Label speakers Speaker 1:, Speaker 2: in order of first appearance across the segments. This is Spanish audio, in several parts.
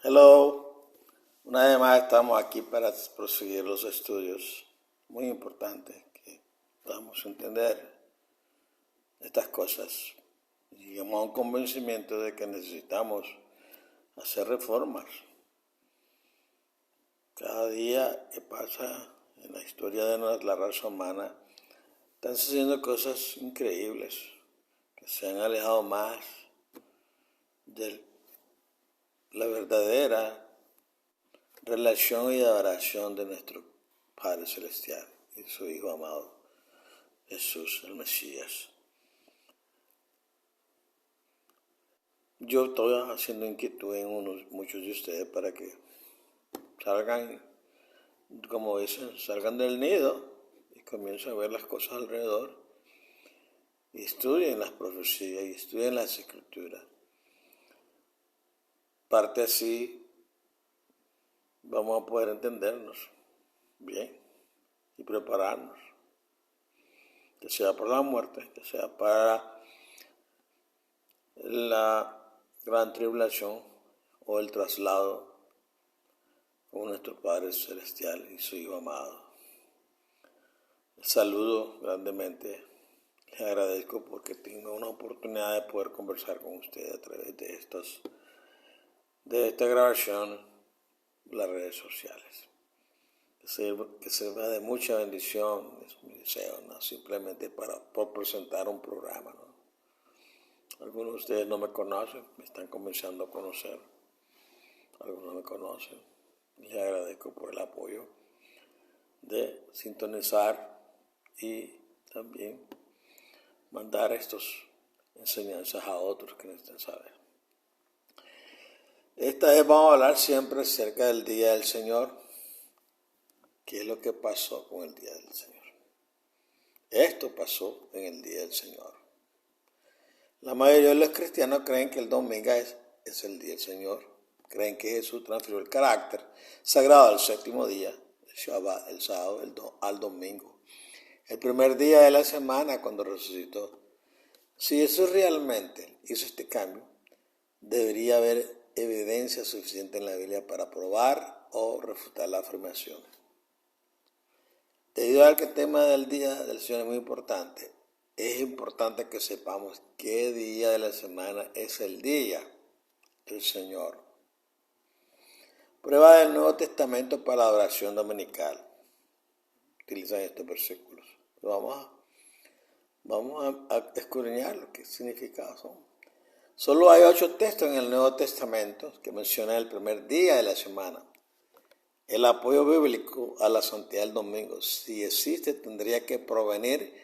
Speaker 1: Hello, una vez más estamos aquí para proseguir los estudios. Muy importante que podamos entender estas cosas. Llegamos a un convencimiento de que necesitamos hacer reformas. Cada día que pasa en la historia de la raza humana están sucediendo cosas increíbles que se han alejado más de la verdadera relación y adoración de nuestro Padre Celestial y su Hijo amado, Jesús, el Mesías. Yo estoy haciendo inquietud en muchos de ustedes para que salgan, como dicen, salgan del nido y comiencen a ver las cosas alrededor y estudien las profecías y estudien las escrituras. Parte así vamos a poder entendernos bien y prepararnos, que sea por la muerte, que sea para la gran tribulación o el traslado con nuestro Padre Celestial y su Hijo amado. Les saludo grandemente, les agradezco porque tengo una oportunidad de poder conversar con ustedes a través de esta grabación de las redes sociales. Que sirva de mucha bendición, es mi deseo, no simplemente por presentar un programa, ¿no? Algunos de ustedes no me conocen, me están comenzando a conocer, algunos me conocen. Les agradezco por el apoyo de sintonizar y también mandar estas enseñanzas a otros que necesitan saber. Esta vez vamos a hablar siempre acerca del Día del Señor. ¿Qué es lo que pasó con el Día del Señor? Esto pasó en el Día del Señor. La mayoría de los cristianos creen que el domingo es el Día del Señor. Creen que Jesús transfirió el carácter sagrado del séptimo día, el Shabbat, el sábado, al domingo, el primer día de la semana cuando resucitó. Si Jesús realmente hizo este cambio, debería haber evidencia suficiente en la Biblia para probar o refutar la afirmación. Debido al que el tema del Día del Señor es muy importante, es importante que sepamos qué día de la semana es el Día del Señor. Prueba del Nuevo Testamento para la adoración dominical. Utilizan estos versículos. Vamos a escudriñar lo que significados son. Solo hay 8 textos en el Nuevo Testamento que mencionan el primer día de la semana. El apoyo bíblico a la santidad del domingo, si existe, tendría que provenir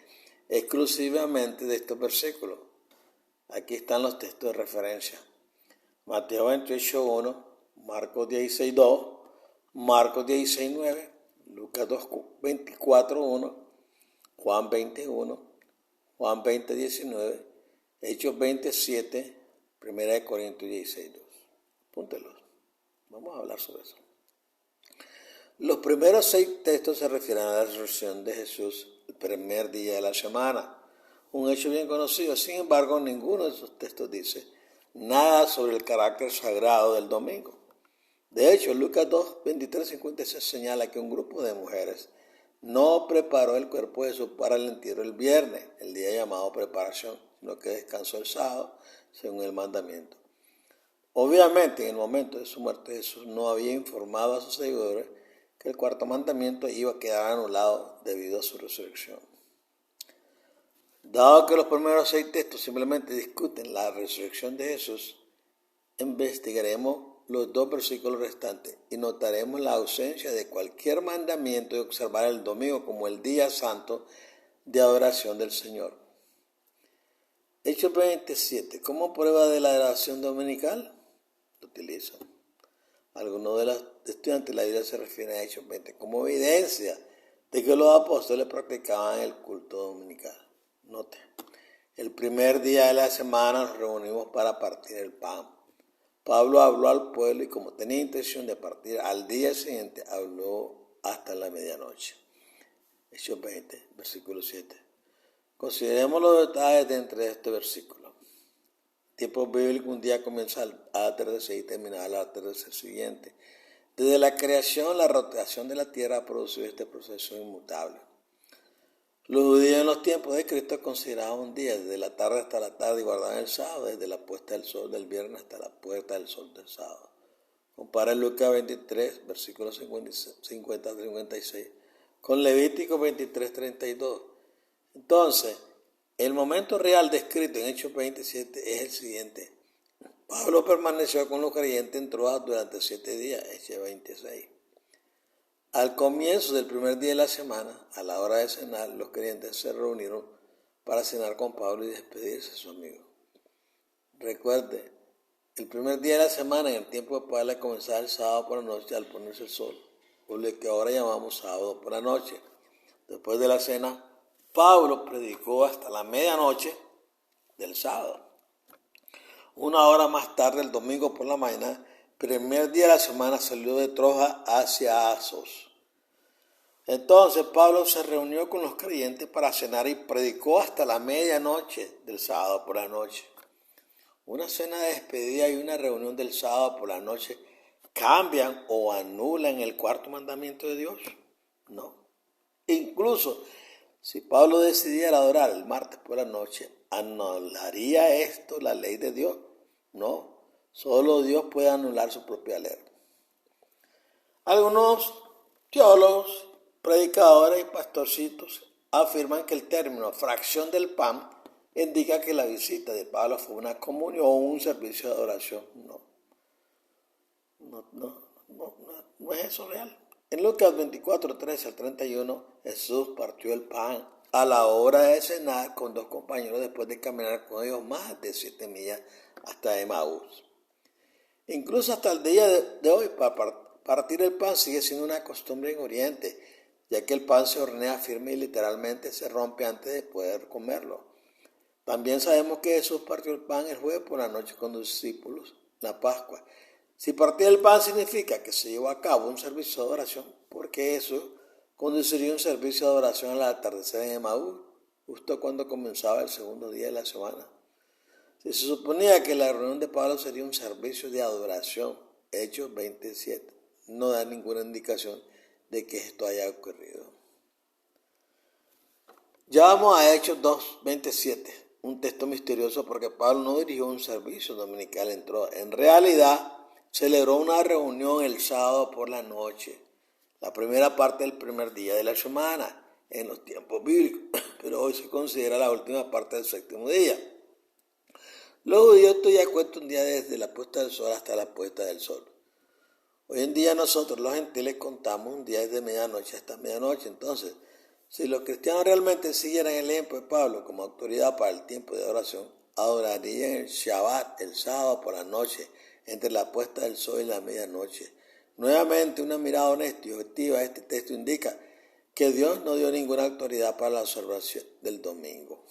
Speaker 1: exclusivamente de estos versículos. Aquí están los textos de referencia. Mateo 28:1, Marcos 16:2, Marcos 16:9, Lucas 24:1, Juan 20:1, Juan 20:19, Hechos 27, 1 Corintios 16:2. Apúntelos. Vamos a hablar sobre eso. Los primeros 6 textos se refieren a la resurrección de Jesús el primer día de la semana, un hecho bien conocido. Sin embargo, ninguno de esos textos dice nada sobre el carácter sagrado del domingo. De hecho, Lucas 2, 23, 56 señala que un grupo de mujeres no preparó el cuerpo de Jesús para el entierro el viernes, el día llamado preparación, sino que descansó el sábado, según el mandamiento. Obviamente, en el momento de su muerte, Jesús no había informado a sus seguidores que el cuarto mandamiento iba a quedar anulado debido a su resurrección. Dado que los primeros 6 textos simplemente discuten la resurrección de Jesús, investigaremos los 2 versículos restantes y notaremos la ausencia de cualquier mandamiento de observar el domingo como el día santo de adoración del Señor. Hechos 27. ¿Cómo prueba de la adoración dominical? Lo utilizan. Algunos de los estudiantes de la Biblia se refieren a Hechos 20 como evidencia de que los apóstoles practicaban el culto dominical. Note, el primer día de la semana nos reunimos para partir el pan. Pablo habló al pueblo y como tenía intención de partir al día siguiente, habló hasta la medianoche. Hechos 20, versículo 7. Consideremos los detalles de entre este versículo. tiempo bíblico, un día comienza al atardecer y termina al atardecer siguiente. Desde la creación, la rotación de la tierra ha producido este proceso inmutable. Los judíos en los tiempos de Cristo consideraban un día desde la tarde hasta la tarde y guardaban el sábado, desde la puesta del sol del viernes hasta la puesta del sol del sábado. Compara Lucas 23, versículos 50-56, con Levítico 23, 32. Entonces, el momento real descrito en Hechos 27 es el siguiente. Pablo permaneció con los creyentes en Troas durante 7 días, Hechos 26. Al comienzo del primer día de la semana, a la hora de cenar, los creyentes se reunieron para cenar con Pablo y despedirse de su amigo. Recuerde, el primer día de la semana, en el tiempo de Pablo, comenzaba el sábado por la noche al ponerse el sol, o lo que ahora llamamos sábado por la noche. Después de la cena, Pablo predicó hasta la medianoche del sábado. Una hora más tarde, el domingo por la mañana, primer día de la semana, salió de Troas hacia Asos. Entonces Pablo se reunió con los creyentes para cenar y predicó hasta la medianoche del sábado por la noche. Una cena de despedida y una reunión del sábado por la noche cambian o anulan el cuarto mandamiento de Dios. No. Incluso si Pablo decidiera adorar el martes por la noche, ¿anularía esto la ley de Dios? No. Solo Dios puede anular su propia ley. Algunos teólogos, predicadores y pastorcitos afirman que el término fracción del pan indica que la visita de Pablo fue una comunión o un servicio de adoración. No es eso real. En Lucas 24, 13 al 31, Jesús partió el pan a la hora de cenar con 2 compañeros después de caminar con ellos más de 7 millas hasta Emaús. Incluso hasta el día de hoy, partir el pan sigue siendo una costumbre en Oriente, ya que el pan se hornea firme y literalmente se rompe antes de poder comerlo. También sabemos que Jesús partió el pan el jueves por la noche con los discípulos, la Pascua. Si partir el pan significa que se llevó a cabo un servicio de adoración, ¿por qué eso conduciría un servicio de adoración al atardecer en Emaús, justo cuando comenzaba el segundo día de la semana? Si se suponía que la reunión de Pablo sería un servicio de adoración, Hechos 27, no da ninguna indicación de que esto haya ocurrido. Ya vamos a Hechos 2:27, un texto misterioso porque Pablo no dirigió un servicio dominical en Troas. En realidad, celebró una reunión el sábado por la noche, la primera parte del primer día de la semana, en los tiempos bíblicos, pero hoy se considera la última parte del 7º día. Los judíos todavía cuentan un día desde la puesta del sol hasta la puesta del sol. Hoy en día nosotros los gentiles contamos un día desde medianoche hasta medianoche. Entonces, si los cristianos realmente siguieran el ejemplo de Pablo como autoridad para el tiempo de oración, adorarían el Shabbat, el sábado por la noche, entre la puesta del sol y la medianoche. Nuevamente, una mirada honesta y objetiva a este texto indica que Dios no dio ninguna autoridad para la observación del domingo.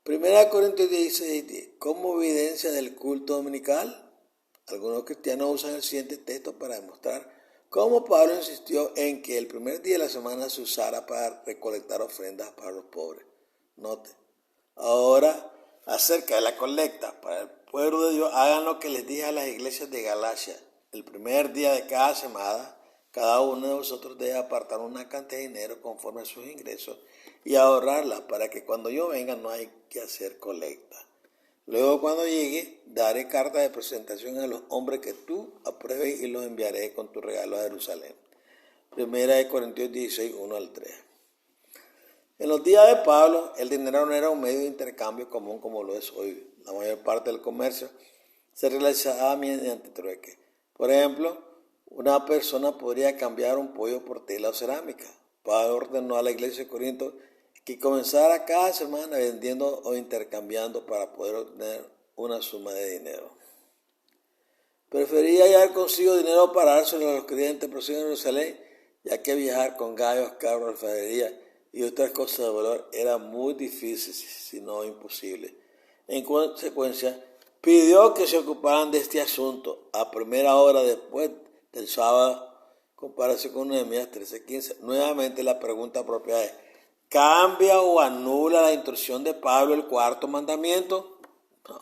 Speaker 1: 1 Corintios 16:10. ¿Cómo evidencia del culto dominical? Algunos cristianos usan el siguiente texto para demostrar cómo Pablo insistió en que el primer día de la semana se usara para recolectar ofrendas para los pobres. Note. Ahora, acerca de la colecta para el pueblo de Dios, hagan lo que les dije a las iglesias de Galacia. El primer día de cada semana, cada uno de vosotros debe apartar una cantidad de dinero conforme a sus ingresos y ahorrarla para que cuando yo venga no hay que hacer colecta. Luego cuando llegue, daré carta de presentación a los hombres que tú apruebes y los enviaré con tu regalo a Jerusalén. 1 Corintios 16, 1 al 3. En los días de Pablo, el dinero no era un medio de intercambio común como lo es hoy. La mayor parte del comercio se realizaba mediante trueque. Por ejemplo, una persona podría cambiar un pollo por tela o cerámica. Pablo ordenó a la iglesia de Corinto que comenzara cada semana vendiendo o intercambiando para poder obtener una suma de dinero. Prefería llevar consigo dinero para dárselo a los creyentes próximos de Jerusalén, ya que viajar con gallos, cabros, alfarería y otras cosas de valor era muy difícil, si no imposible. En consecuencia, pidió que se ocuparan de este asunto a primera hora después del sábado. Compárase con Nehemías 13:15. Nuevamente la pregunta apropiada es: ¿cambia o anula la instrucción de Pablo el cuarto mandamiento? No.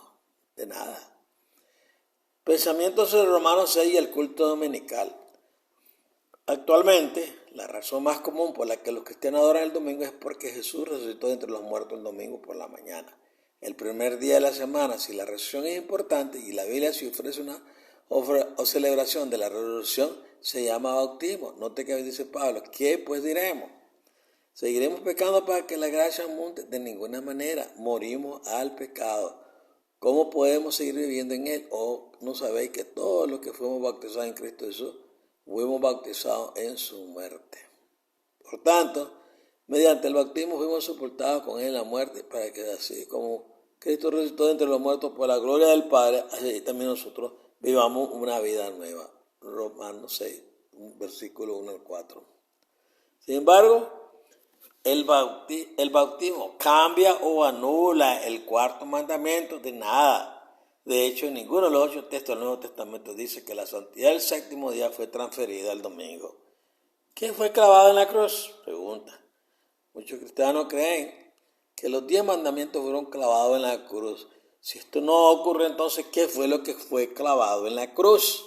Speaker 1: de nada. Pensamientos sobre Romanos 6 y el culto dominical. Actualmente, la razón más común por la que los cristianos adoran el domingo es porque Jesús resucitó de entre los muertos el domingo por la mañana. El primer día de la semana, si la resurrección es importante y la Biblia si ofrece una celebración de la resurrección, se llama bautismo. Note que dice Pablo, ¿qué pues diremos? ¿Seguiremos pecando para que la gracia aumente? De ninguna manera, morimos al pecado. ¿Cómo podemos seguir viviendo en él? ¿O no sabéis que todos los que fuimos bautizados en Cristo Jesús, fuimos bautizados en su muerte? Por tanto, mediante el bautismo fuimos sepultados con él en la muerte, para que así como Cristo resucitó de entre los muertos por la gloria del Padre, así también nosotros vivamos una vida nueva. Romanos 6, versículo 1 al 4. Sin embargo, el bautismo cambia o anula el cuarto mandamiento de nada. De hecho, ninguno de los 8 textos del Nuevo Testamento dice que la santidad del séptimo día fue transferida al domingo. ¿Quién fue clavado en la cruz? Pregunta. Muchos cristianos creen que los 10 mandamientos fueron clavados en la cruz. Si esto no ocurre, entonces, ¿qué fue lo que fue clavado en la cruz?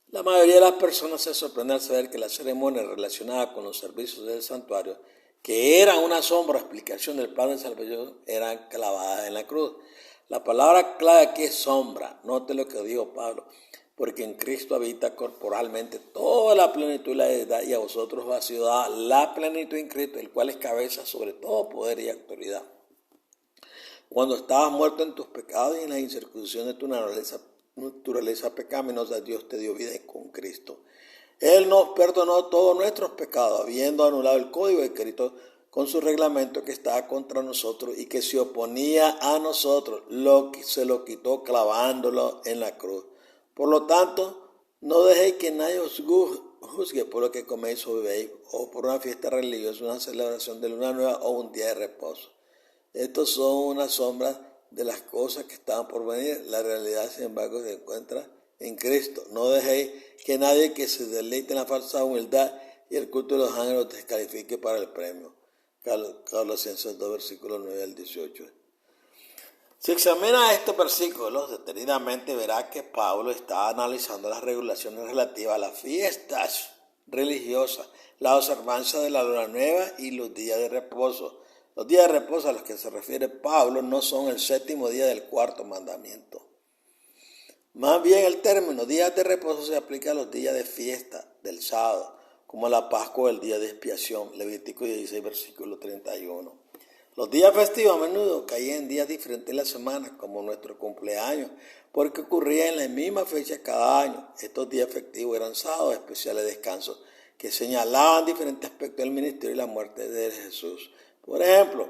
Speaker 1: La mayoría de las personas se sorprenden al saber que las ceremonias relacionadas con los servicios del santuario, que eran una sombra o explicación del plan de salvación, eran clavadas en la cruz. La palabra clave aquí es sombra. Note lo que dijo Pablo. Porque en Cristo habita corporalmente toda la plenitud de la deidad, y a vosotros os ha sido dada la plenitud en Cristo, el cual es cabeza sobre todo poder y autoridad. Cuando estabas muerto en tus pecados y en la incircuncisión de tu naturaleza pecaminosa, Dios te dio vida con Cristo. Él nos perdonó todos nuestros pecados, habiendo anulado el código escrito con su reglamento que estaba contra nosotros y que se oponía a nosotros, se lo quitó clavándolo en la cruz. Por lo tanto, no dejéis que nadie os juzgue por lo que coméis o bebéis, o por una fiesta religiosa, una celebración de luna nueva o un día de reposo. Estos son una sombra de las cosas que estaban por venir. La realidad, sin embargo, se encuentra en Cristo. No dejéis que nadie que se deleite en la falsa humildad y el culto de los ángeles los descalifique para el premio. Colosenses 2, versículos 9 al 18. Si examina estos versículos detenidamente, verá que Pablo está analizando las regulaciones relativas a las fiestas religiosas, la observancia de la luna nueva y los días de reposo. Los días de reposo a los que se refiere Pablo no son el séptimo día del cuarto mandamiento. Más bien el término días de reposo se aplica a los días de fiesta del sábado, como la Pascua o el día de expiación, Levítico 16, versículo 31. Los días festivos a menudo caían en días diferentes de la semana, como nuestro cumpleaños, porque ocurría en la misma fecha cada año. Estos días festivos eran sábados especiales de descanso que señalaban diferentes aspectos del ministerio y la muerte de Jesús. Por ejemplo,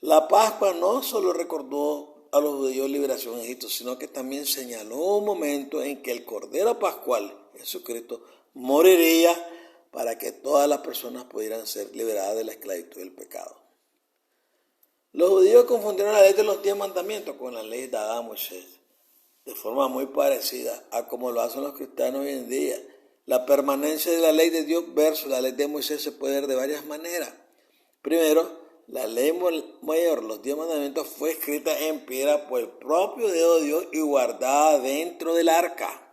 Speaker 1: la Pascua no solo recordó a los judíos liberación en Egipto, sino que también señaló un momento en que el Cordero Pascual, Jesucristo, moriría para que todas las personas pudieran ser liberadas de la esclavitud del pecado. Los judíos confundieron la ley de los 10 mandamientos con la ley dada a Moisés, de forma muy parecida a como lo hacen los cristianos hoy en día. La permanencia de la ley de Dios versus la ley de Moisés se puede ver de varias maneras. Primero, la ley mayor, los 10 mandamientos, fue escrita en piedra por el propio dedo de Dios y guardada dentro del arca.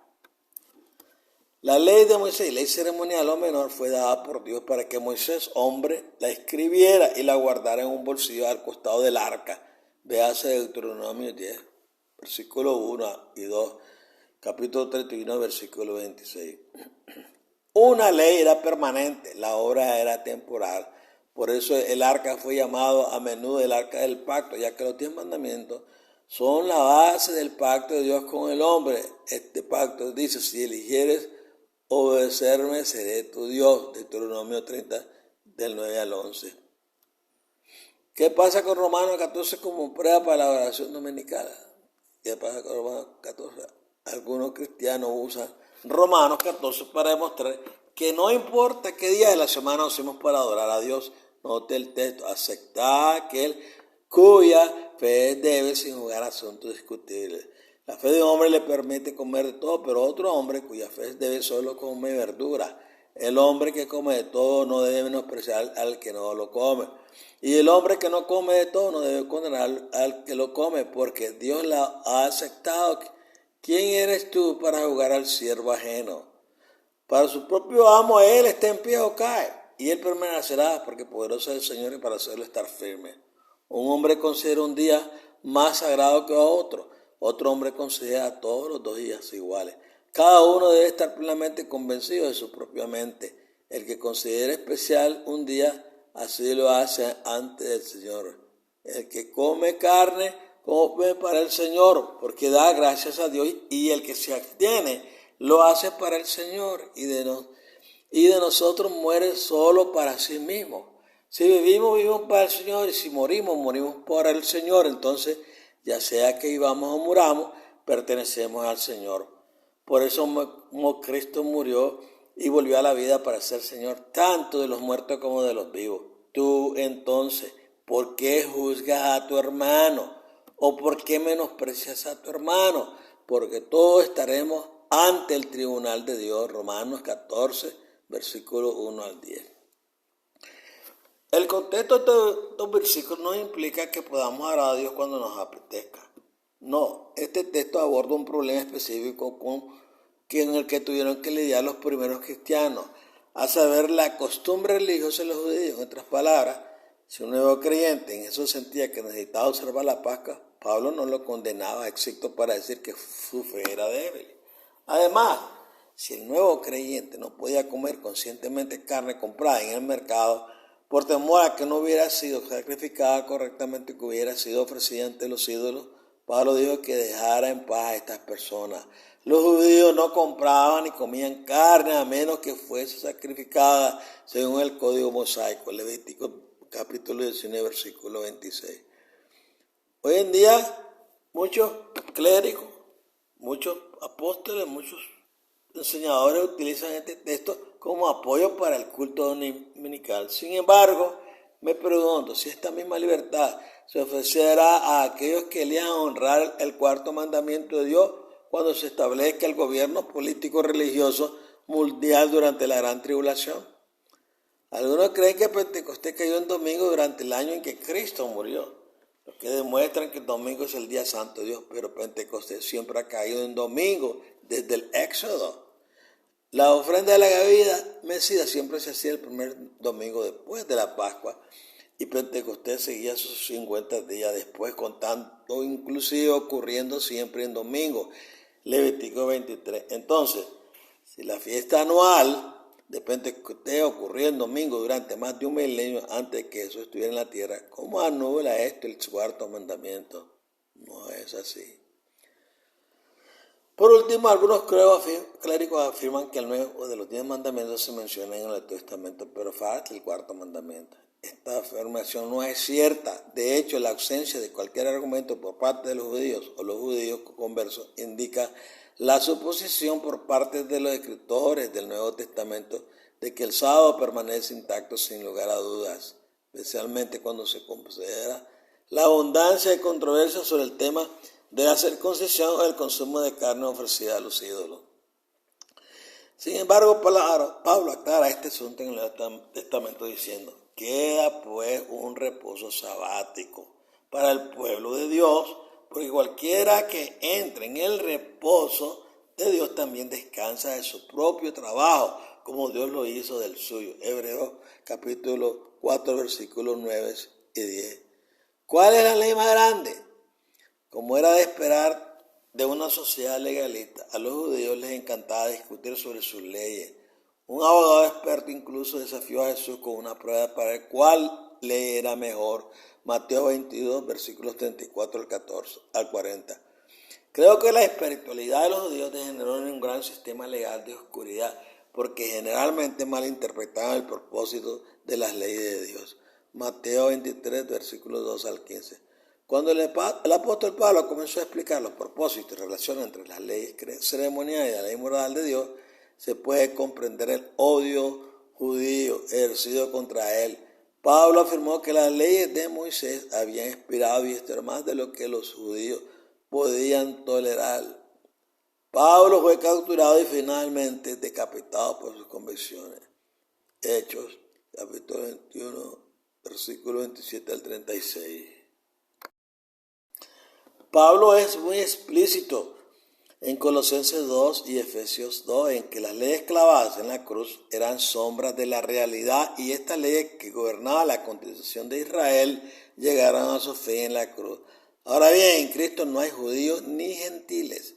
Speaker 1: La ley de Moisés, ley ceremonial o menor, fue dada por Dios para que Moisés, hombre, la escribiera y la guardara en un bolsillo al costado del arca. Véase Deuteronomio 10, versículo 1 y 2, capítulo 31, versículo 26. Una ley era permanente, la obra era temporal. Por eso el arca fue llamado a menudo el arca del pacto, ya que los 10 mandamientos son la base del pacto de Dios con el hombre. Este pacto dice, si eligieres obedecerme, seré tu Dios. Deuteronomio 30, del 9 al 11. ¿Qué pasa con Romanos 14 como prueba para la oración dominical? ¿Qué pasa con Romanos 14? Algunos cristianos usan Romanos 14 para demostrar que no importa qué día de la semana usemos para adorar a Dios. Note el texto, aceptar aquel cuya fe debe sin jugar asuntos discutibles. La fe de un hombre le permite comer de todo, pero otro hombre cuya fe debe solo comer verdura. El hombre que come de todo no debe menospreciar al que no lo come. Y el hombre que no come de todo no debe condenar al que lo come, porque Dios la ha aceptado. ¿Quién eres tú para jugar al siervo ajeno? Para su propio amo él está en pie o cae, y él permanecerá, porque poderoso es el Señor y para hacerlo estar firme. Un hombre considera un día más sagrado que otro hombre considera todos los 2 días iguales. Cada uno debe estar plenamente convencido de su propia mente. El que considera especial un día, así lo hace ante el Señor. El que come carne, come para el Señor, porque da gracias a Dios, y el que se abstiene, lo hace para el Señor, y de nosotros muere solo para sí mismo. Si vivimos, vivimos para el Señor, y si morimos, morimos para el Señor. Entonces, ya sea que vivamos o muramos, pertenecemos al Señor. Por eso como Cristo murió y volvió a la vida para ser Señor tanto de los muertos como de los vivos. Tú entonces, ¿por qué juzgas a tu hermano? ¿O por qué menosprecias a tu hermano? Porque todos estaremos ante el tribunal de Dios. Romanos 14, versículos 1 al 10. El contexto de estos versículos no implica que podamos orar a Dios cuando nos apetezca. No, este texto aborda un problema específico en el que tuvieron que lidiar los primeros cristianos, a saber, la costumbre religiosa de los judíos. En otras palabras, si un nuevo creyente en eso sentía que necesitaba observar la Pascua, Pablo no lo condenaba, excepto para decir que su fe era débil. Además, si el nuevo creyente no podía comer conscientemente carne comprada en el mercado, por temor a que no hubiera sido sacrificada correctamente, que hubiera sido ofrecida ante los ídolos, Pablo dijo que dejara en paz a estas personas. Los judíos no compraban ni comían carne a menos que fuese sacrificada según el código mosaico, Levítico capítulo 19, versículo 26. Hoy en día muchos clérigos, muchos apóstoles, muchos enseñadores utilizan este texto como apoyo para el culto dominical. Sin embargo, me pregunto si esta misma libertad se ofrecerá a aquellos que elijan honrar el 4º mandamiento de Dios cuando se establezca el gobierno político religioso mundial durante la gran tribulación. Algunos creen que Pentecostés cayó en domingo durante el año en que Cristo murió, lo que demuestran que el domingo es el día santo de Dios, pero Pentecostés siempre ha caído en domingo desde el Éxodo. La ofrenda de la bebida mecida siempre se hacía el primer domingo después de la Pascua, y Pentecostés seguía sus 50 días después, contando inclusive ocurriendo siempre en domingo, Levítico 23. Entonces, si la fiesta anual de Pentecostés ocurrió en domingo durante más de un milenio antes de que Jesús estuviera en la tierra, ¿cómo anula esto el 4º mandamiento? No es así. Por último, algunos clérigos afirman que el 9 de los 10 mandamientos se mencionan en el Nuevo Testamento, pero falta el 4º mandamiento. Esta afirmación no es cierta. De hecho, la ausencia de cualquier argumento por parte de los judíos o los judíos conversos indica la suposición por parte de los escritores del Nuevo Testamento de que el sábado permanece intacto sin lugar a dudas, especialmente cuando se considera la abundancia de controversia sobre el tema de la circuncisión o el consumo de carne ofrecida a los ídolos. Sin embargo, Pablo aclara este asunto en el Nuevo Testamento diciendo: queda pues un reposo sabático para el pueblo de Dios, porque cualquiera que entre en el reposo de Dios también descansa de su propio trabajo, como Dios lo hizo del suyo. Hebreos capítulo 4, versículos 9 y 10. ¿Cuál es la ley más grande? Como era de esperar de una sociedad legalista, a los judíos les encantaba discutir sobre sus leyes. Un abogado experto incluso desafió a Jesús con una prueba para ver cuál ley era mejor. Mateo 22, versículos 34 al 40. Creo que la espiritualidad de los judíos degeneró en un gran sistema legal de oscuridad, porque generalmente malinterpretaban el propósito de las leyes de Dios. Mateo 23, versículos 2 al 15. Cuando el apóstol Pablo comenzó a explicar los propósitos y relaciones entre las leyes ceremoniales y la ley moral de Dios, se puede comprender el odio judío ejercido contra él. Pablo afirmó que las leyes de Moisés habían inspirado y esto era más de lo que los judíos podían tolerar. Pablo fue capturado y finalmente decapitado por sus convicciones. Hechos, capítulo 21, versículo 27 al 36. Pablo es muy explícito en Colosenses 2 y Efesios 2 en que las leyes clavadas en la cruz eran sombras de la realidad y estas leyes que gobernaban la constitución de Israel llegaron a su fin en la cruz. Ahora bien, en Cristo no hay judíos ni gentiles.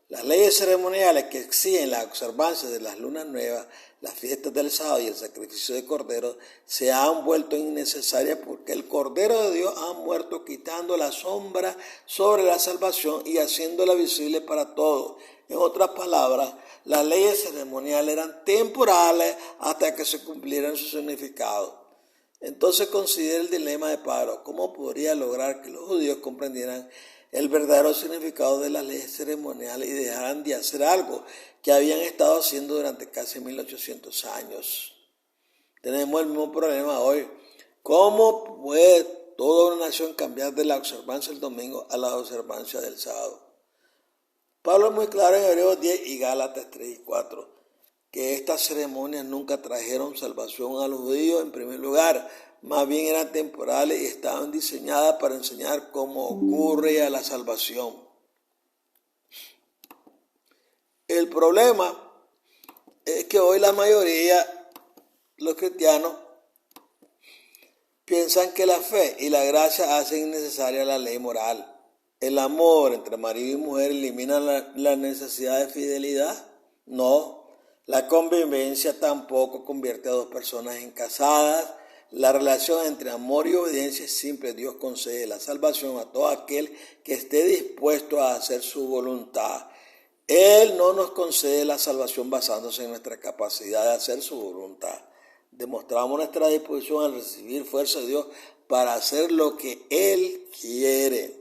Speaker 1: Las leyes ceremoniales que exigen la observancia de las lunas nuevas, las fiestas del sábado y el sacrificio de cordero se han vuelto innecesarias porque el Cordero de Dios ha muerto quitando la sombra sobre la salvación y haciéndola visible para todos. En otras palabras, las leyes ceremoniales eran temporales hasta que se cumplieran su significado. Entonces considera el dilema de Pablo. ¿Cómo podría lograr que los judíos comprendieran el verdadero significado de las leyes ceremoniales y dejaran de hacer algo que habían estado haciendo durante casi 1800 años? Tenemos el mismo problema hoy. ¿Cómo puede toda una nación cambiar de la observancia del domingo a la observancia del sábado? Pablo es muy claro en Hebreos 10 y Gálatas 3 y 4, que estas ceremonias nunca trajeron salvación a los judíos en primer lugar, más bien eran temporales y estaban diseñadas para enseñar cómo ocurre a la salvación. El problema es que hoy la mayoría, los cristianos, piensan que la fe y la gracia hacen innecesaria la ley moral. ¿El amor entre marido y mujer elimina la necesidad de fidelidad? No. La convivencia tampoco convierte a dos personas en casadas. La relación entre amor y obediencia es simple. Dios concede la salvación a todo aquel que esté dispuesto a hacer su voluntad. Él no nos concede la salvación basándose en nuestra capacidad de hacer su voluntad. Demostramos nuestra disposición al recibir fuerza de Dios para hacer lo que Él quiere.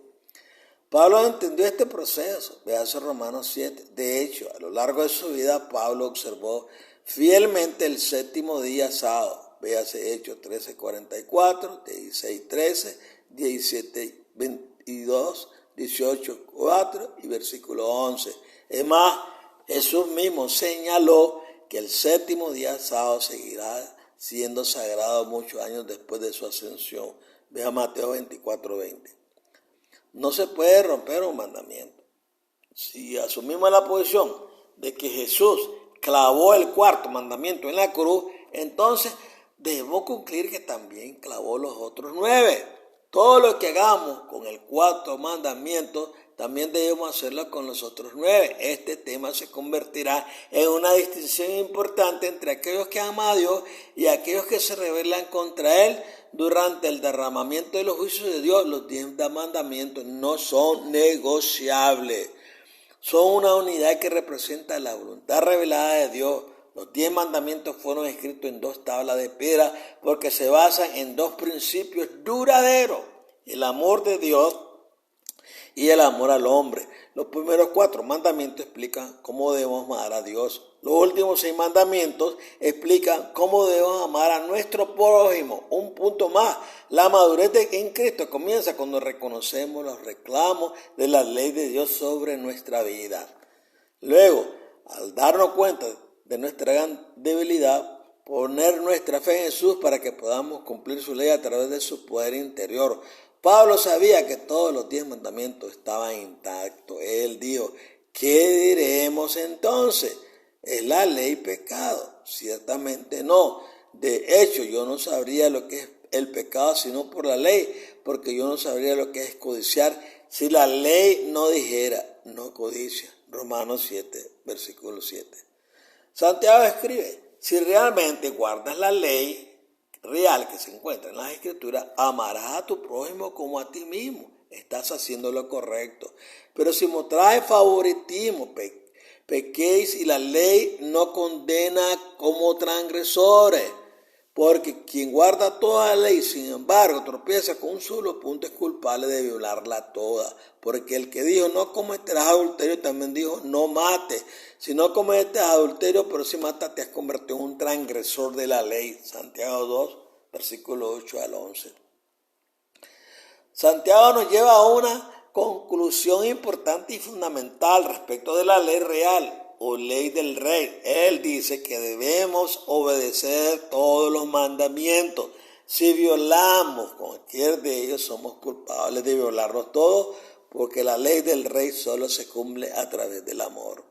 Speaker 1: Pablo entendió este proceso, véase Romanos 7. De hecho, a lo largo de su vida, Pablo observó fielmente el séptimo día sábado, véase Hechos 13:44, 16:13, 17:22, 18:4 y versículo 11. Es más, Jesús mismo señaló que el séptimo día sábado seguirá siendo sagrado muchos años después de su ascensión. Vea Mateo 24:20. No se puede romper un mandamiento. Si asumimos la posición de que Jesús clavó el cuarto mandamiento en la cruz, entonces debemos concluir que también clavó los otros 9. Todo lo que hagamos con el cuarto mandamiento, también debemos hacerlo con los otros 9. Este tema se convertirá en una distinción importante entre aquellos que aman a Dios y aquellos que se rebelan contra Él. Durante el derramamiento de los juicios de Dios, los 10 mandamientos no son negociables. Son una unidad que representa la voluntad revelada de Dios. Los 10 mandamientos fueron escritos en 2 tablas de piedra porque se basan en 2 principios duraderos: el amor de Dios y el amor al hombre. Los primeros 4 mandamientos explican cómo debemos amar a Dios. Los últimos 6 mandamientos explican cómo debemos amar a nuestro prójimo. Un punto más: la madurez en Cristo comienza cuando reconocemos los reclamos de la ley de Dios sobre nuestra vida. Luego, al darnos cuenta de nuestra gran debilidad, poner nuestra fe en Jesús para que podamos cumplir su ley a través de su poder interior. Pablo sabía que todos los 10 mandamientos estaban intactos. Él dijo: ¿qué diremos entonces? ¿Es la ley pecado? Ciertamente no. De hecho, yo no sabría lo que es el pecado sino por la ley, porque yo no sabría lo que es codiciar si la ley no dijera no codicia. Romanos 7, versículo 7. Santiago escribe: si realmente guardas la ley real que se encuentra en las Escrituras, amarás a tu prójimo como a ti mismo. Estás haciendo lo correcto. Pero si mostráis favoritismo, pequéis y la ley no condena como transgresores. Porque quien guarda toda la ley, sin embargo, tropieza con un solo punto, es culpable de violarla toda. Porque el que dijo no cometerás adulterio también dijo no mates. Si no cometes adulterio, pero si matas, te has convertido en un transgresor de la ley. Santiago 2, versículo 8 al 11. Santiago nos lleva a una conclusión importante y fundamental respecto de la ley real o ley del rey. Él dice que debemos obedecer todos los mandamientos. Si violamos cualquier de ellos, somos culpables de violarlos todos, porque la ley del rey solo se cumple a través del amor.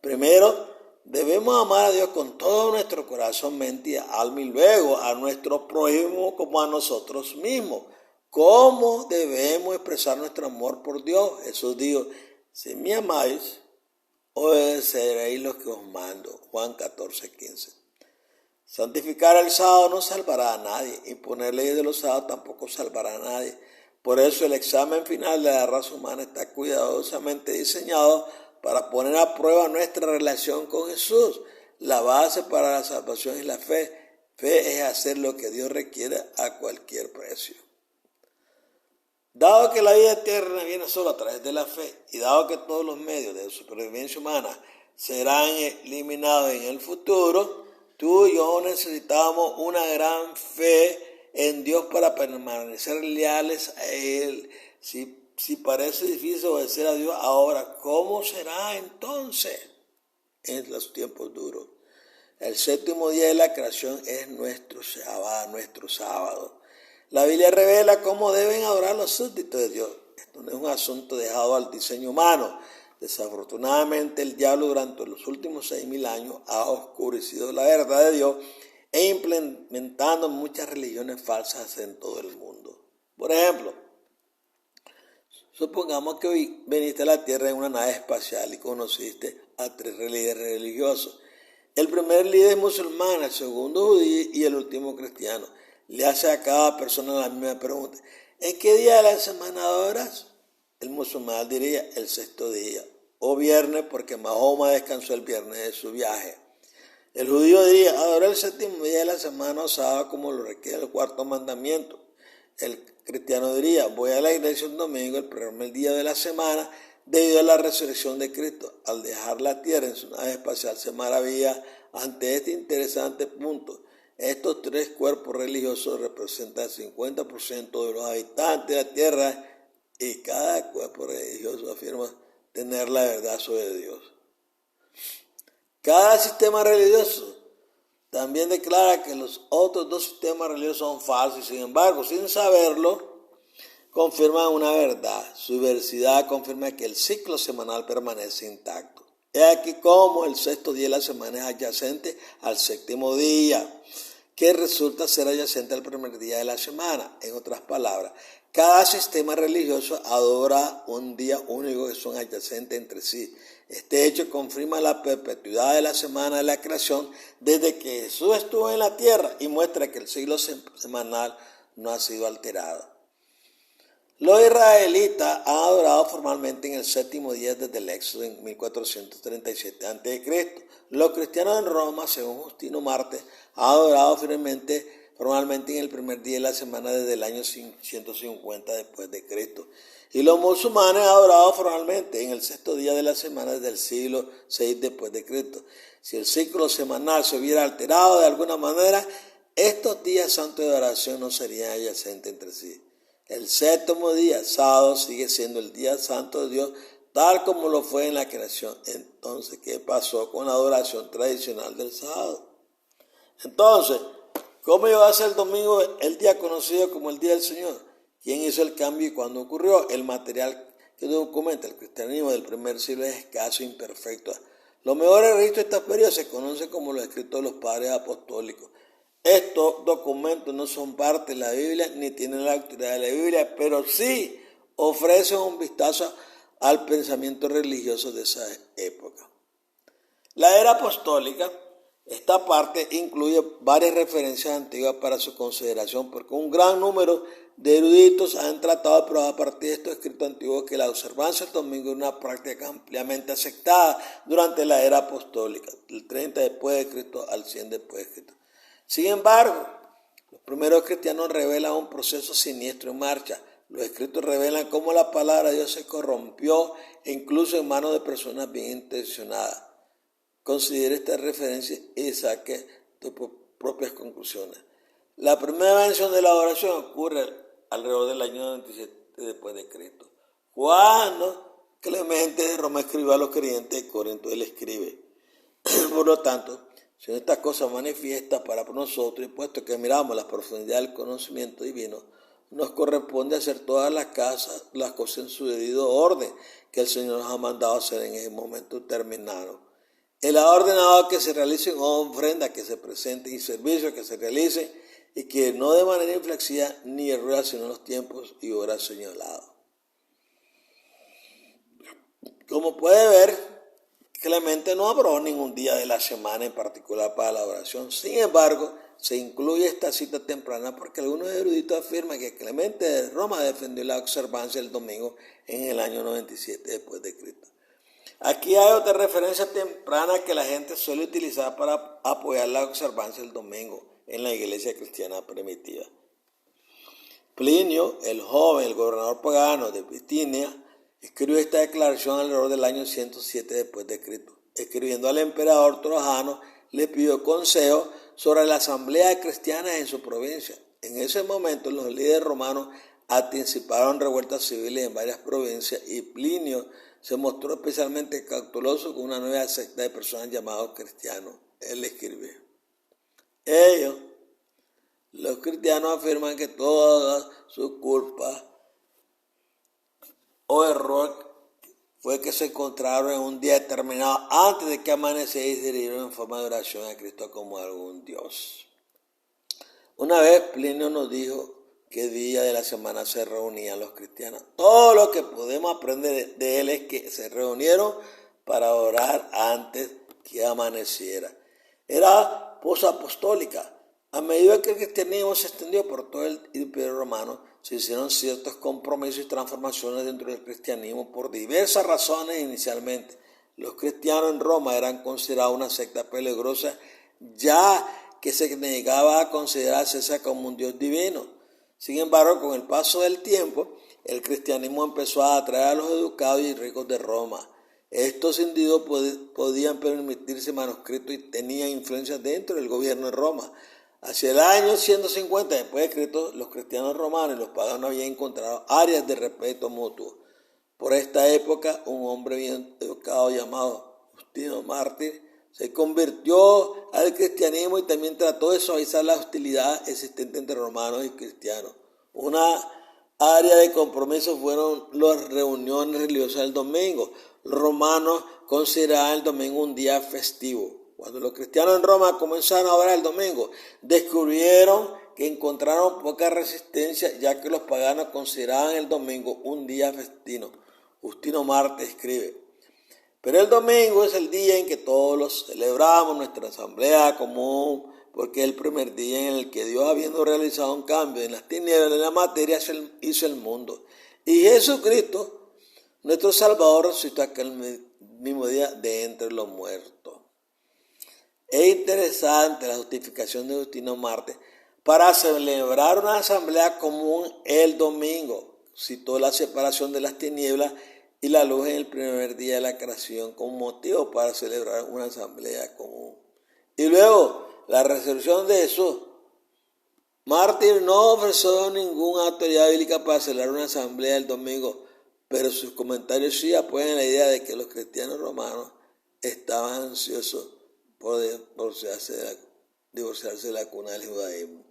Speaker 1: Primero, debemos amar a Dios con todo nuestro corazón, mente y alma, y luego a nuestro prójimo como a nosotros mismos. ¿Cómo debemos expresar nuestro amor por Dios? Jesús dijo, si me amáis, obedeceréis lo que os mando. Juan 14:15. Santificar el sábado no salvará a nadie, y poner ley de los sábados tampoco salvará a nadie. Por eso el examen final de la raza humana está cuidadosamente diseñado para poner a prueba nuestra relación con Jesús. La base para la salvación es la fe. Fe es hacer lo que Dios requiere a cualquier precio. Dado que la vida eterna viene solo a través de la fe, y dado que todos los medios de supervivencia humana serán eliminados en el futuro, tú y yo necesitamos una gran fe en Dios para permanecer leales a Él. Si parece difícil obedecer a Dios ahora, ¿cómo será entonces en los tiempos duros? El séptimo día de la creación es nuestro sábado. La Biblia revela cómo deben adorar los súbditos de Dios. Esto no es un asunto dejado al diseño humano. Desafortunadamente, el diablo durante los últimos 6,000 años ha oscurecido la verdad de Dios e implementando muchas religiones falsas en todo el mundo. Por ejemplo, supongamos que hoy viniste a la Tierra en una nave espacial y conociste a 3 líderes religiosos. El primer líder es musulmán, el segundo judío y el último cristiano. Le hace a cada persona la misma pregunta. ¿En qué día de la semana adoras? El musulmán diría el 6º día, o viernes, porque Mahoma descansó el viernes de su viaje. El judío diría, adora el 7º día de la semana o sábado, como lo requiere el 4º mandamiento. El cristiano diría, voy a la iglesia un domingo, el primer día de la semana, debido a la resurrección de Cristo. Al dejar la tierra en su nave espacial se maravilla ante este interesante punto. Estos 3 cuerpos religiosos representan el 50% de los habitantes de la tierra y cada cuerpo religioso afirma tener la verdad sobre Dios. Cada sistema religioso también declara que los otros 2 sistemas religiosos son falsos y sin embargo, sin saberlo, confirman una verdad. Su veracidad confirma que el ciclo semanal permanece intacto. He aquí cómo el 6º día de la semana es adyacente al 7º día, que resulta ser adyacente al primer día de la semana. En otras palabras, cada sistema religioso adora un día único que son adyacentes entre sí. Este hecho confirma la perpetuidad de la semana de la creación desde que Jesús estuvo en la tierra y muestra que el ciclo semanal no ha sido alterado. Los israelitas han adorado formalmente en el 7º día desde el Éxodo en 1437 a.C. Los cristianos en Roma, según Justino Marte, han adorado formalmente en el primer día de la semana desde el año 150 después de Cristo. Y los musulmanes han adorado formalmente en el 6º día de la semana desde el siglo VI después de Cristo. Si el ciclo semanal se hubiera alterado de alguna manera, estos días santos de adoración no serían adyacentes entre sí. El 7º día, sábado, sigue siendo el día santo de Dios, tal como lo fue en la creación. Entonces, ¿qué pasó con la adoración tradicional del sábado? Entonces, ¿cómo iba a ser el domingo el día conocido como el Día del Señor? ¿Quién hizo el cambio y cuándo ocurrió? El material que documenta el cristianismo del primer siglo es escaso e imperfecto. Los mejores registros de esta periodo se conocen como los escritos de los padres apostólicos. Estos documentos no son parte de la Biblia ni tienen la autoridad de la Biblia, pero sí ofrecen un vistazo al pensamiento religioso de esa época. La era apostólica, esta parte incluye varias referencias antiguas para su consideración, porque un gran número de eruditos han tratado de probar a partir de estos escritos antiguos que la observancia del domingo es una práctica ampliamente aceptada durante la era apostólica, del 30 después de Cristo al 100 después de Cristo. Sin embargo, los primeros cristianos revelan un proceso siniestro en marcha. Los escritos revelan cómo la palabra de Dios se corrompió, incluso en manos de personas bien intencionadas. Considere esta referencia y saque tus propias conclusiones. La primera mención de la adoración ocurre alrededor del año 97 después de Cristo, Cuando Clemente de Roma escribió a los creyentes de Corinto, él escribe: por lo tanto, si estas cosas manifiestas para nosotros, y puesto que miramos la profundidad del conocimiento divino, nos corresponde hacer todas las cosas en su debido orden que el Señor nos ha mandado hacer en ese momento determinado. Él ha ordenado que se realicen ofrendas, que se presenten, y servicios que se realicen, y que no de manera inflexiva ni errónea, sino en los tiempos y horas señalados. Como puede ver, Clemente no habló ningún día de la semana en particular para la oración. Sin embargo, se incluye esta cita temprana porque algunos eruditos afirman que Clemente de Roma defendió la observancia del domingo en el año 97 después de Cristo. Aquí hay otra referencia temprana que la gente suele utilizar para apoyar la observancia del domingo en la iglesia cristiana primitiva. Plinio, el joven, el gobernador pagano de Bitinia, escribió esta declaración alrededor del año 107 después de Cristo. Escribiendo al emperador Trajano, le pidió consejo sobre la asamblea cristiana en su provincia. En ese momento, los líderes romanos anticiparon revueltas civiles en varias provincias y Plinio se mostró especialmente cauteloso con una nueva secta de personas llamados cristianos. Él escribe: ellos, los cristianos, afirman que todas sus culpas o error fue que se encontraron en un día determinado antes de que amaneciera y se dirigieron en forma de oración a Cristo como algún Dios. Una vez Plinio nos dijo qué día de la semana se reunían los cristianos. Todo lo que podemos aprender de él es que se reunieron para orar antes que amaneciera. Era posapostólica. A medida que el cristianismo se extendió por todo el imperio romano, se hicieron ciertos compromisos y transformaciones dentro del cristianismo por diversas razones. Inicialmente, los cristianos en Roma eran considerados una secta peligrosa, ya que se negaba a considerar a César como un Dios divino. Sin embargo, con el paso del tiempo, el cristianismo empezó a atraer a los educados y ricos de Roma. Estos individuos podían permitirse manuscritos y tenían influencia dentro del gobierno de Roma. Hacia el año 150 después de Cristo, los cristianos romanos y los paganos habían encontrado áreas de respeto mutuo. Por esta época, un hombre bien educado llamado Justino Mártir se convirtió al cristianismo y también trató de suavizar la hostilidad existente entre romanos y cristianos. Una área de compromiso fueron las reuniones religiosas del domingo. Los romanos consideraban el domingo un día festivo. Cuando los cristianos en Roma comenzaron a orar el domingo, descubrieron que encontraron poca resistencia, ya que los paganos consideraban el domingo un día festivo. Justino Mártir escribe: pero el domingo es el día en que todos los celebramos, nuestra asamblea común, porque es el primer día en el que Dios, habiendo realizado un cambio en las tinieblas de la materia, hizo el mundo. Y Jesucristo, nuestro Salvador, resucitó aquel mismo día de entre los muertos. Es interesante la justificación de Justino Mártir para celebrar una asamblea común el domingo. Citó la separación de las tinieblas y la luz en el primer día de la creación como motivo para celebrar una asamblea común. Y luego, la resurrección de Jesús. Mártir no ofreció ninguna autoridad bíblica para celebrar una asamblea el domingo, pero sus comentarios sí apoyan la idea de que los cristianos romanos estaban ansiosos por divorciarse de la cuna del judaísmo.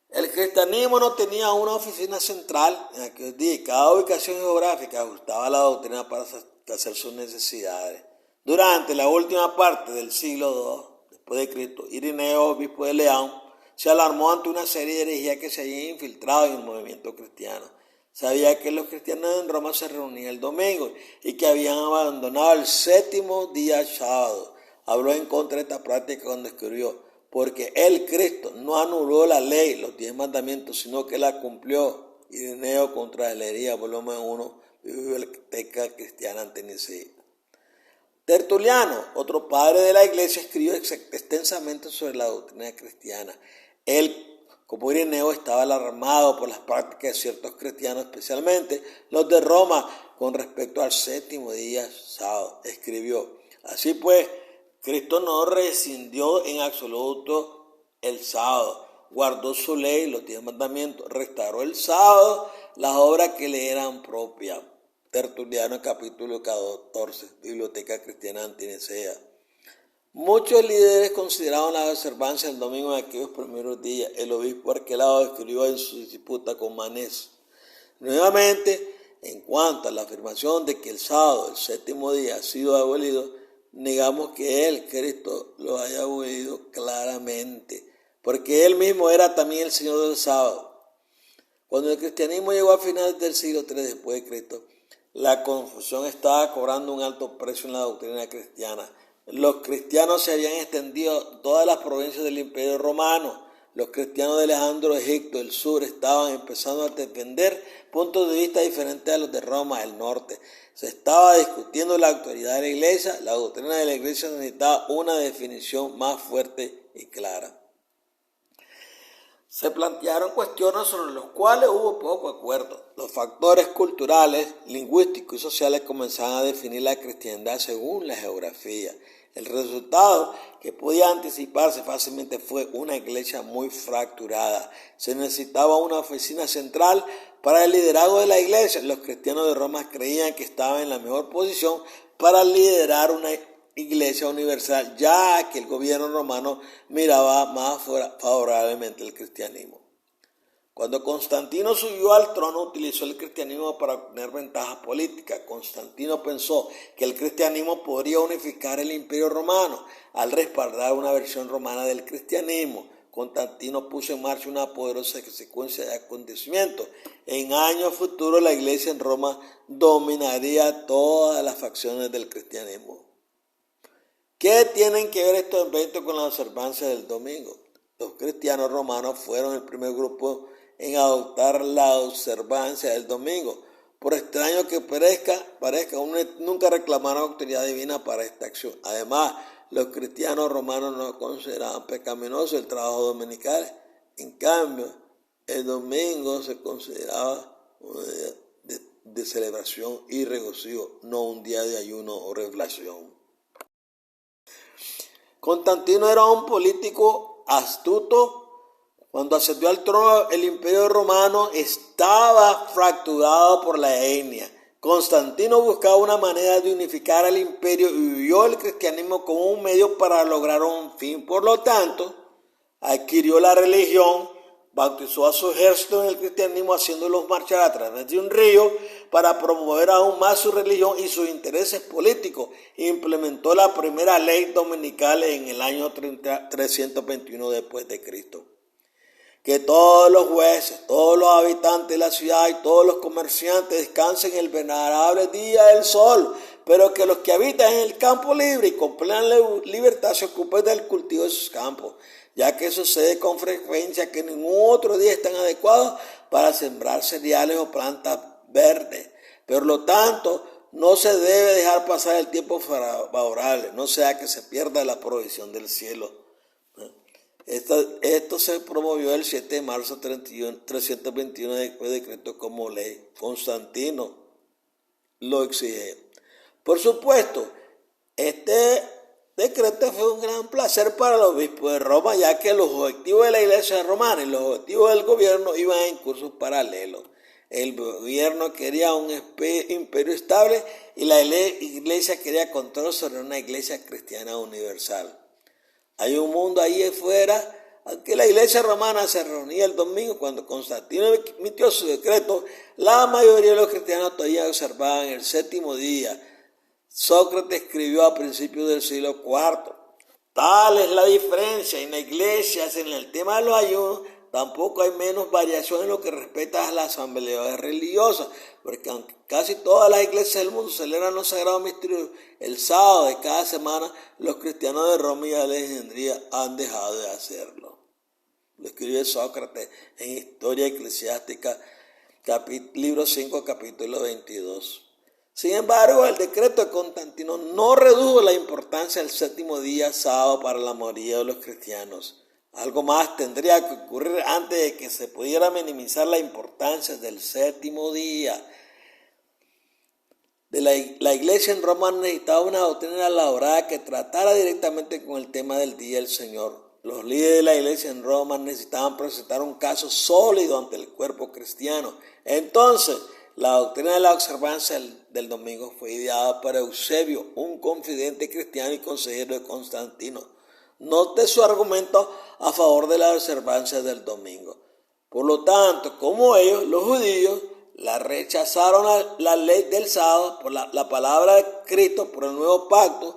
Speaker 1: El cristianismo no tenía una oficina central en aquel día y cada ubicación geográfica ajustaba la doctrina para satisfacer sus necesidades. Durante la última parte del siglo II después de Cristo, Ireneo, obispo de León, se alarmó ante una serie de herejías que se habían infiltrado en el movimiento cristiano. Sabía que los cristianos en Roma se reunían el domingo y que habían abandonado el séptimo día sábado. Habló en contra de esta práctica cuando escribió: porque el Cristo no anuló la ley, los 10 mandamientos, sino que la cumplió. Ireneo contra la herejía, volumen 1, Biblioteca Cristiana Antenicea. Tertuliano, otro padre de la iglesia, escribió extensamente sobre la doctrina cristiana. Él, como Ireneo, estaba alarmado por las prácticas de ciertos cristianos, especialmente los de Roma, con respecto al séptimo día sábado. Escribió: así pues, Cristo no rescindió en absoluto el sábado, guardó su ley, los 10 mandamientos, restauró el sábado, las obras que le eran propias. Tertuliano, capítulo 14, Biblioteca Cristiana Antinicea. Muchos líderes consideraban la observancia del domingo en aquellos primeros días. El obispo Arquelao escribió en su disputa con Manés. Nuevamente, en cuanto a la afirmación de que el sábado, el séptimo día, ha sido abolido, negamos que él, Cristo, lo haya abolido claramente, porque él mismo era también el Señor del sábado. Cuando el cristianismo llegó a finales del siglo III después de Cristo, la confusión estaba cobrando un alto precio en la doctrina cristiana. Los cristianos se habían extendido a todas las provincias del Imperio Romano. Los cristianos de Alejandro, Egipto, el sur, estaban empezando a defender puntos de vista diferentes a los de Roma, el norte. Se estaba discutiendo la autoridad de la iglesia. La doctrina de la iglesia necesitaba una definición más fuerte y clara. Se plantearon cuestiones sobre las cuales hubo poco acuerdo. Los factores culturales, lingüísticos y sociales comenzaban a definir la cristiandad según la geografía. El resultado, que podía anticiparse fácilmente, fue una iglesia muy fracturada. Se necesitaba una oficina central para el liderazgo de la iglesia. Los cristianos de Roma creían que estaban en la mejor posición para liderar una iglesia universal, ya que el gobierno romano miraba más favorablemente el cristianismo. Cuando Constantino subió al trono, utilizó el cristianismo para obtener ventajas políticas. Constantino pensó que el cristianismo podría unificar el imperio romano al respaldar una versión romana del cristianismo. Constantino puso en marcha una poderosa secuencia de acontecimientos. En años futuros, la iglesia en Roma dominaría todas las facciones del cristianismo. ¿Qué tienen que ver estos eventos con la observancia del domingo? Los cristianos romanos fueron el primer grupo en adoptar la observancia del domingo. Por extraño que parezca, nunca reclamaron autoridad divina para esta acción. Además, los cristianos romanos no consideraban pecaminoso el trabajo dominical. En cambio, el domingo se consideraba un día de celebración y regocijo, no un día de ayuno o reflexión. Constantino era un político astuto. Cuando ascendió al trono, el imperio romano estaba fracturado por la etnia. Constantino buscaba una manera de unificar al imperio y vio el cristianismo como un medio para lograr un fin. Por lo tanto, adquirió la religión, bautizó a su ejército en el cristianismo, haciéndolos marchar a través de un río para promover aún más su religión y sus intereses políticos. Implementó la primera ley dominical en el año 321 después de Cristo. Que todos los jueces, todos los habitantes de la ciudad y todos los comerciantes descansen el venerable día del sol, pero que los que habitan en el campo libre y con plena libertad se ocupen del cultivo de sus campos, ya que sucede con frecuencia que ningún otro día es tan adecuado para sembrar cereales o plantas verdes. Por lo tanto, no se debe dejar pasar el tiempo favorable, no sea que se pierda la provisión del cielo. Esto se promovió el 7 de marzo 321 después de Cristo como ley. Constantino lo exige. Por supuesto, este decreto fue un gran placer para los obispos de Roma, ya que los objetivos de la iglesia romana y los objetivos del gobierno iban en cursos paralelos. El gobierno quería un imperio estable y la iglesia quería control sobre una iglesia cristiana universal. Hay un mundo ahí afuera. Aunque la iglesia romana se reunía el domingo cuando Constantino emitió su decreto, la mayoría de los cristianos todavía observaban el séptimo día. Sócrates escribió a principios del siglo IV. Tal es la diferencia en la iglesia, en el tema de los ayunos. Tampoco hay menos variación en lo que respecta a las asambleas religiosas, porque aunque casi todas las iglesias del mundo celebran los sagrados misterios el sábado de cada semana, los cristianos de Roma y Alejandría han dejado de hacerlo. Lo escribe Sócrates en Historia Eclesiástica, libro 5, capítulo 22. Sin embargo, el decreto de Constantino no redujo la importancia del séptimo día sábado para la mayoría de los cristianos. Algo más tendría que ocurrir antes de que se pudiera minimizar la importancia del séptimo día. La iglesia en Roma necesitaba una doctrina elaborada que tratara directamente con el tema del día del Señor. Los líderes de la iglesia en Roma necesitaban presentar un caso sólido ante el cuerpo cristiano. Entonces, la doctrina de la observancia del domingo fue ideada por Eusebio, un confidente cristiano y consejero de Constantino. Note su argumento a favor de la observancia del domingo. Por lo tanto, como ellos, los judíos, la rechazaron la ley del sábado por la palabra de Cristo, por el nuevo pacto,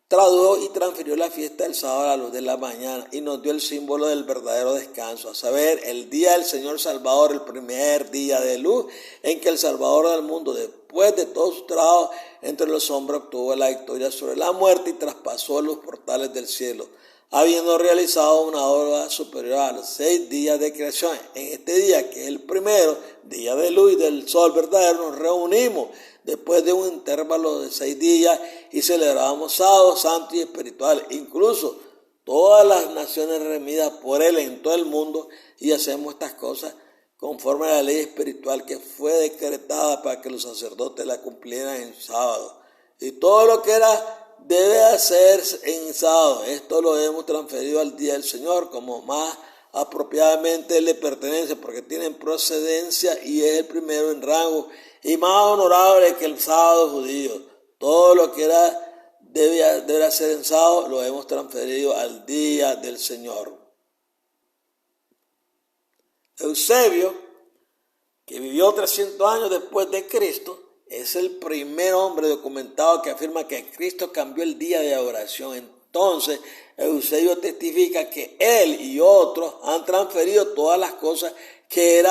Speaker 1: tradujo y transfirió la fiesta del sábado a la luz de la mañana y nos dio el símbolo del verdadero descanso, a saber, el día del Señor Salvador, el primer día de luz en que el Salvador del mundo, después de todo su trabajo entre los hombres, obtuvo la victoria sobre la muerte y traspasó los portales del cielo, habiendo realizado una obra superior a los 6 días de creación. En este día, que es el primero, día de luz y del sol verdadero, nos reunimos después de un intervalo de 6 días y celebramos sábados santos y espirituales, incluso todas las naciones reunidas por él en todo el mundo, y hacemos estas cosas conforme a la ley espiritual que fue decretada para que los sacerdotes la cumplieran en sábado. Y todo lo que debe hacerse en sábado, esto lo hemos transferido al día del Señor como más apropiadamente le pertenece, porque tienen procedencia y es el primero en rango y más honorable que el sábado judío. Todo lo que debe hacer en sábado lo hemos transferido al día del Señor. Eusebio, que vivió 300 años después de Cristo, es el primer hombre documentado que afirma que Cristo cambió el día de adoración. Entonces, Eusebio testifica que él y otros han transferido todas las cosas que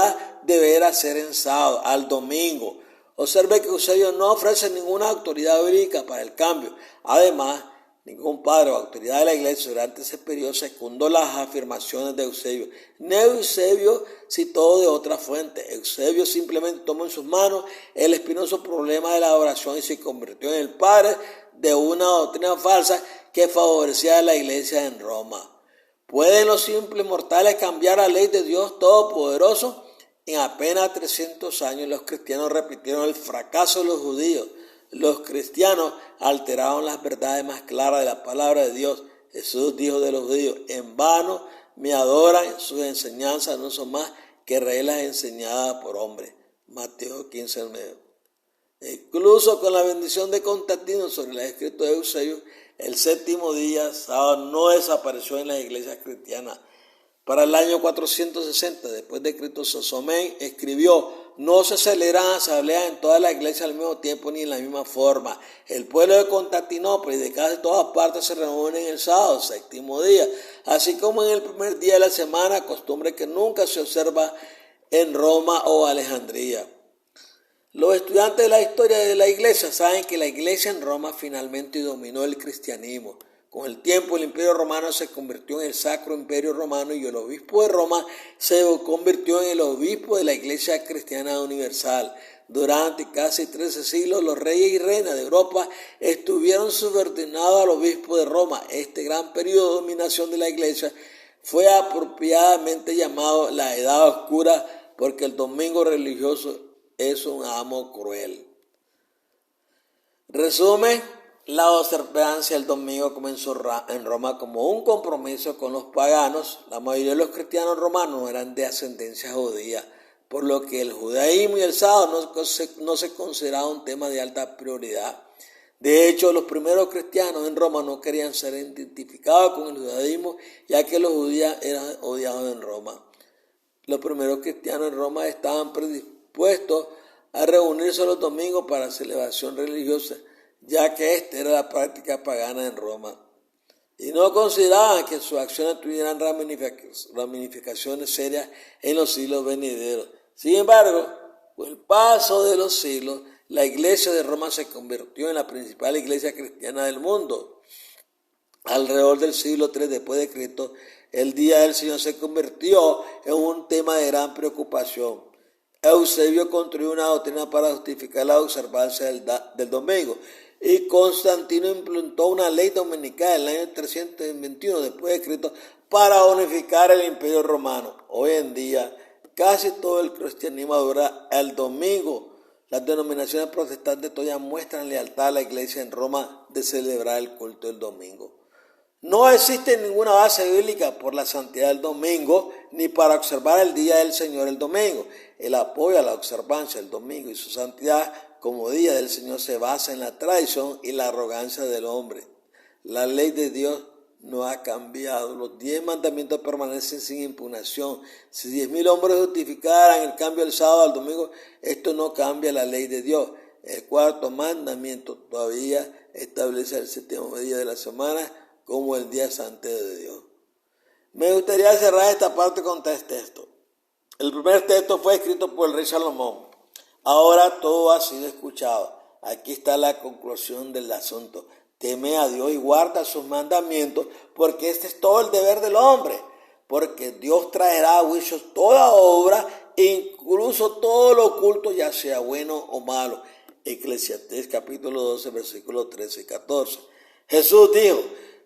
Speaker 1: deber hacer en sábado al domingo. Observe que Eusebio no ofrece ninguna autoridad bíblica para el cambio. Además, ningún padre o autoridad de la iglesia durante ese periodo secundó las afirmaciones de Eusebio. Ni Eusebio citó de otra fuente. Eusebio simplemente tomó en sus manos el espinoso problema de la adoración y se convirtió en el padre de una doctrina falsa que favorecía a la iglesia en Roma. ¿Pueden los simples mortales cambiar la ley de Dios Todopoderoso? En apenas 300 años los cristianos repitieron el fracaso de los judíos. Los cristianos alteraron las verdades más claras de la palabra de Dios. Jesús dijo de los judíos: en vano me adoran, sus enseñanzas no son más que reglas enseñadas por hombres. Mateo 15:9. Incluso con la bendición de Constantino sobre los escritos de Eusebio, el séptimo día, sábado, no desapareció en las iglesias cristianas. Para el año 460 después de Cristo, Sosomén escribió: no se celebran asambleas en todas las iglesias al mismo tiempo ni en la misma forma. El pueblo de Constantinopla y de casi todas partes se reúnen el sábado, séptimo día, así como en el primer día de la semana, costumbre que nunca se observa en Roma o Alejandría. Los estudiantes de la historia de la iglesia saben que la iglesia en Roma finalmente dominó el cristianismo. Con el tiempo el imperio romano se convirtió en el Sacro Imperio Romano y el obispo de Roma se convirtió en el obispo de la iglesia cristiana universal. Durante casi 13 siglos los reyes y reinas de Europa estuvieron subordinados al obispo de Roma. Este gran periodo de dominación de la iglesia fue apropiadamente llamado la Edad Oscura, porque el domingo religioso es un amo cruel. Resumen: la observancia del domingo comenzó en Roma como un compromiso con los paganos. La mayoría de los cristianos romanos eran de ascendencia judía, por lo que el judaísmo y el sábado no se consideraba un tema de alta prioridad. De hecho, los primeros cristianos en Roma no querían ser identificados con el judaísmo, ya que los judíos eran odiados en Roma. Los primeros cristianos en Roma estaban predispuestos a reunirse los domingos para celebración religiosa, ya que esta era la práctica pagana en Roma, y no consideraban que sus acciones tuvieran ramificaciones serias en los siglos venideros. Sin embargo, con el paso de los siglos, la iglesia de Roma se convirtió en la principal iglesia cristiana del mundo. Alrededor del siglo III después de Cristo, el día del Señor se convirtió en un tema de gran preocupación. Eusebio construyó una doctrina para justificar la observancia del domingo, y Constantino implantó una ley dominical en el año 321 después de Cristo para unificar el imperio romano. Hoy en día, casi todo el cristianismo adora el domingo. Las denominaciones protestantes todavía muestran lealtad a la iglesia en Roma de celebrar el culto del domingo. No existe ninguna base bíblica por la santidad del domingo, ni para observar el día del Señor el domingo. El apoyo a la observancia del domingo y su santidad como día del Señor se basa en la tradición y la arrogancia del hombre. La ley de Dios no ha cambiado. Los 10 mandamientos permanecen sin impugnación. Si 10,000 hombres justificaran el cambio del sábado al domingo, esto no cambia la ley de Dios. El cuarto mandamiento todavía establece el séptimo día de la semana como el día santo de Dios. Me gustaría cerrar esta parte con 3 textos. El primer texto fue escrito por el rey Salomón. Ahora todo ha sido escuchado. Aquí está la conclusión del asunto. Teme a Dios y guarda sus mandamientos, porque este es todo el deber del hombre. Porque Dios traerá a juicio toda obra, incluso todo lo oculto, ya sea bueno o malo. Eclesiastés capítulo 12, versículos 13 y 14. Jesús dijo: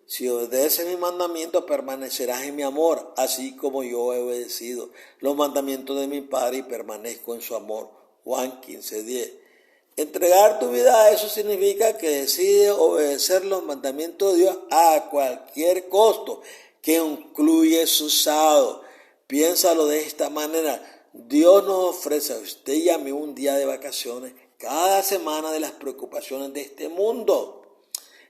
Speaker 1: si obedeces mis mandamientos, permanecerás en mi amor, así como yo he obedecido los mandamientos de mi Padre y permanezco en su amor. Juan 15:10. Entregar tu vida a eso significa que decides obedecer los mandamientos de Dios a cualquier costo, que incluye su sábado. Piénsalo de esta manera: Dios nos ofrece a usted y a mí un día de vacaciones cada semana de las preocupaciones de este mundo.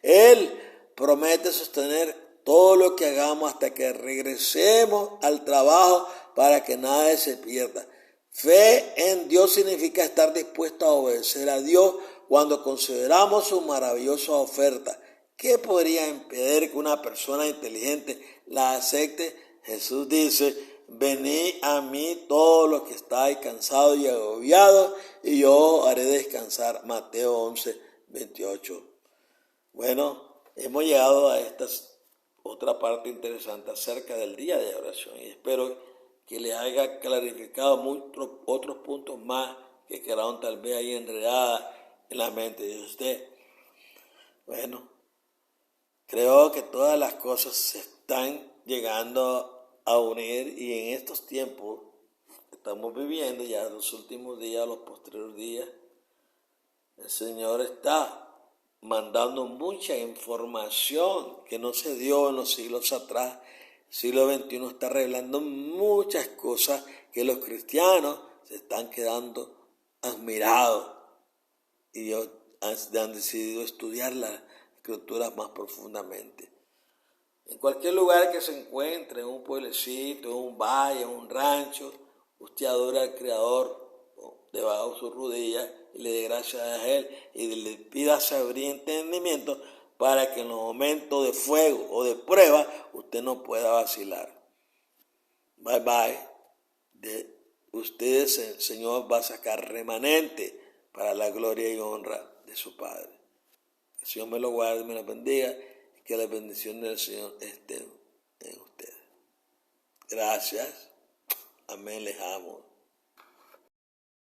Speaker 1: Él promete sostener todo lo que hagamos hasta que regresemos al trabajo para que nada se pierda. Fe en Dios significa estar dispuesto a obedecer a Dios cuando consideramos su maravillosa oferta. ¿Qué podría impedir que una persona inteligente la acepte? Jesús dice: venid a mí todos los que estáis cansados y agobiados, y yo os haré descansar. Mateo 11:28. Bueno, hemos llegado a esta otra parte interesante acerca del día de oración, y espero que les haya clarificado muchos otros puntos más que quedaron tal vez ahí enredadas en la mente de usted. Bueno, creo que todas las cosas se están llegando a unir, y en estos tiempos que estamos viviendo, ya los últimos días, los posteriores días, el Señor está mandando mucha información que no se dio en los siglos atrás. El siglo XXI está revelando muchas cosas que los cristianos se están quedando admirados, y ellos han decidido estudiar las escrituras más profundamente. En cualquier lugar que se encuentre, en un pueblecito, en un valle, en un rancho, usted adora al Creador debajo de sus rodillas y le dé gracias a Él y le pida sabiduría y entendimiento para que en los momentos de fuego o de prueba usted no pueda vacilar. Bye bye. De ustedes el Señor va a sacar remanente para la gloria y honra de su Padre. Que el Señor me lo guarde, me lo bendiga, y que la bendición del Señor esté en ustedes. Gracias. Amén. Les amo.